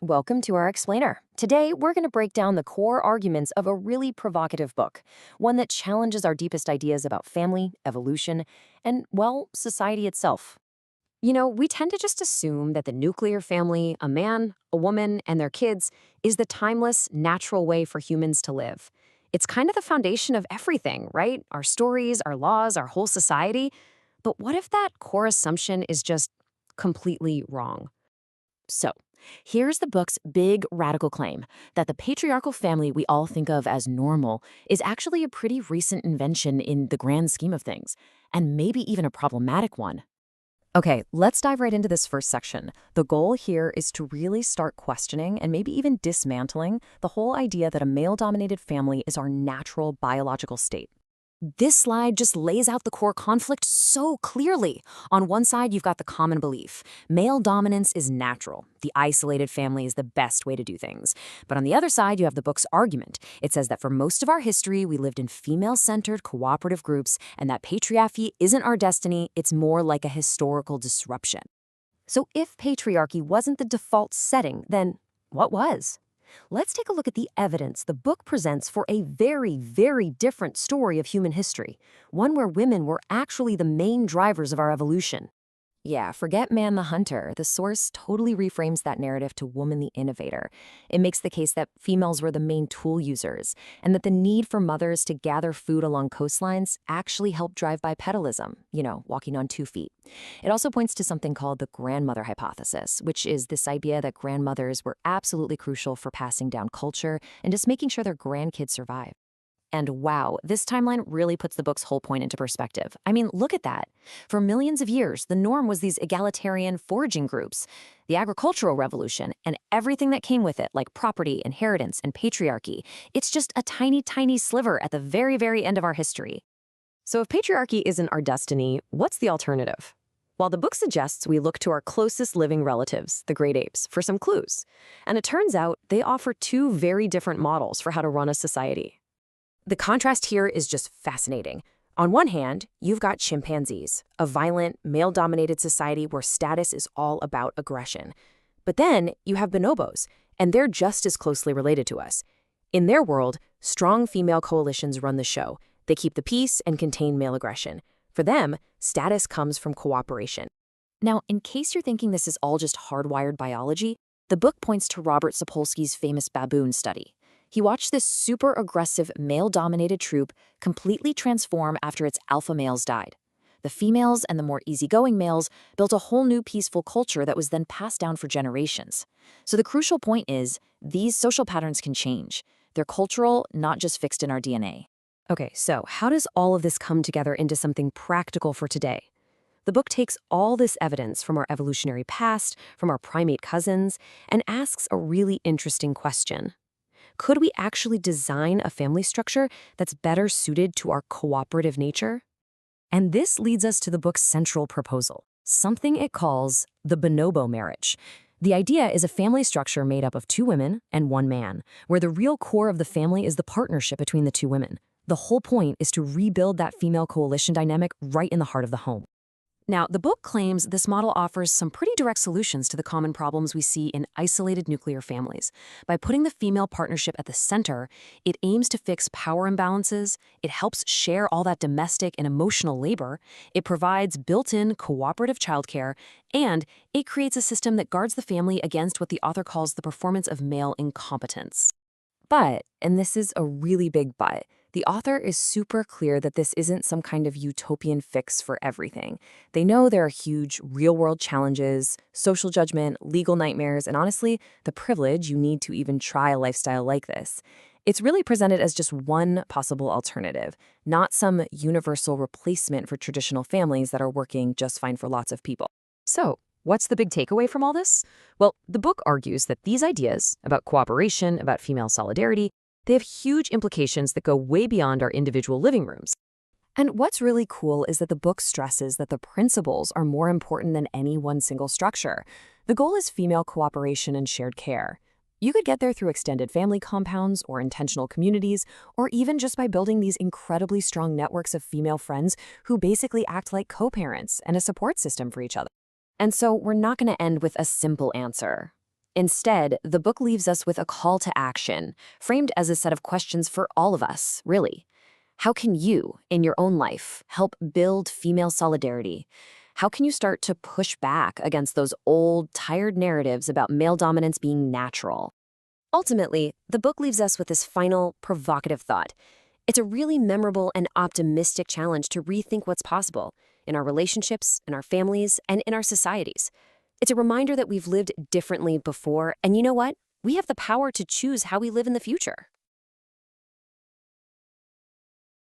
Welcome to our explainer. Today, we're going to break down the core arguments of a really provocative book, one that challenges our deepest ideas about family, evolution, and, well, society itself. We tend to just assume that the nuclear family, a man, a woman, and their kids, is the timeless, natural way for humans to live. It's kind of the foundation of everything, right? Our stories, our laws, our whole society. But what if that core assumption is just completely wrong? So, here's the book's big radical claim that the patriarchal family we all think of as normal is actually a pretty recent invention in the grand scheme of things, and maybe even a problematic one. Okay, let's dive right into this first section. The goal here is to really start questioning and maybe even dismantling the whole idea that a male dominated family is our natural biological state. This slide just lays out the core conflict so clearly. On one side, you've got the common belief male dominance is natural. The isolated family is the best way to do things. But on the other side, you have the book's argument. It says that for most of our history, we lived in female centered cooperative groups, and that patriarchy isn't our destiny, it's more like a historical disruption. So if patriarchy wasn't the default setting, then what was? Let's take a look at the evidence the book presents for a very, very different story of human history, one where women were actually the main drivers of our evolution. Yeah, forget man the hunter. The source totally reframes that narrative to woman the innovator. It makes the case that females were the main tool users, and that the need for mothers to gather food along coastlines actually helped drive bipedalism, walking on 2 feet. It also points to something called the grandmother hypothesis, which is this idea that grandmothers were absolutely crucial for passing down culture and just making sure their grandkids survive. And wow, this timeline really puts the book's whole point into perspective. I mean, look at that. For millions of years, the norm was these egalitarian foraging groups, the agricultural revolution, and everything that came with it, like property, inheritance, and patriarchy. It's just a tiny, tiny sliver at the very, very end of our history. So if patriarchy isn't our destiny, what's the alternative? While the book suggests we look to our closest living relatives, the great apes, for some clues. And it turns out they offer two very different models for how to run a society. The contrast here is just fascinating. On one hand, you've got chimpanzees, a violent, male-dominated society where status is all about aggression. But then you have bonobos, and they're just as closely related to us. In their world, strong female coalitions run the show. They keep the peace and contain male aggression. For them, status comes from cooperation. Now, in case you're thinking this is all just hardwired biology, the book points to Robert Sapolsky's famous baboon study. He watched this super aggressive male-dominated troop completely transform after its alpha males died. The females and the more easygoing males built a whole new peaceful culture that was then passed down for generations. So the crucial point is, these social patterns can change. They're cultural, not just fixed in our DNA. Okay, so how does all of this come together into something practical for today? The book takes all this evidence from our evolutionary past, from our primate cousins, and asks a really interesting question. Could we actually design a family structure that's better suited to our cooperative nature? And this leads us to the book's central proposal, something it calls the Bonobo Marriage. The idea is a family structure made up of 2 women and 1 man, where the real core of the family is the partnership between the 2 women. The whole point is to rebuild that female coalition dynamic right in the heart of the home. Now, the book claims this model offers some pretty direct solutions to the common problems we see in isolated nuclear families. By putting the female partnership at the center, it aims to fix power imbalances, it helps share all that domestic and emotional labor, it provides built-in cooperative childcare, and it creates a system that guards the family against what the author calls the performance of male incompetence. But, and this is a really big but, the author is super clear that this isn't some kind of utopian fix for everything. They know there are huge, real-world challenges, social judgment, legal nightmares, and honestly, the privilege you need to even try a lifestyle like this. It's really presented as just one possible alternative, not some universal replacement for traditional families that are working just fine for lots of people. So, what's the big takeaway from all this? Well, the book argues that these ideas about cooperation, about female solidarity, they have huge implications that go way beyond our individual living rooms. And what's really cool is that the book stresses that the principles are more important than any one single structure. The goal is female cooperation and shared care. You could get there through extended family compounds or intentional communities, or even just by building these incredibly strong networks of female friends who basically act like co-parents and a support system for each other. And so we're not going to end with a simple answer. Instead, the book leaves us with a call to action, framed as a set of questions for all of us, really. How can you, in your own life, help build female solidarity? How can you start to push back against those old, tired narratives about male dominance being natural? Ultimately, the book leaves us with this final, provocative thought. It's a really memorable and optimistic challenge to rethink what's possible in our relationships, in our families, and in our societies. It's a reminder that we've lived differently before, and you know what? We have the power to choose how we live in the future.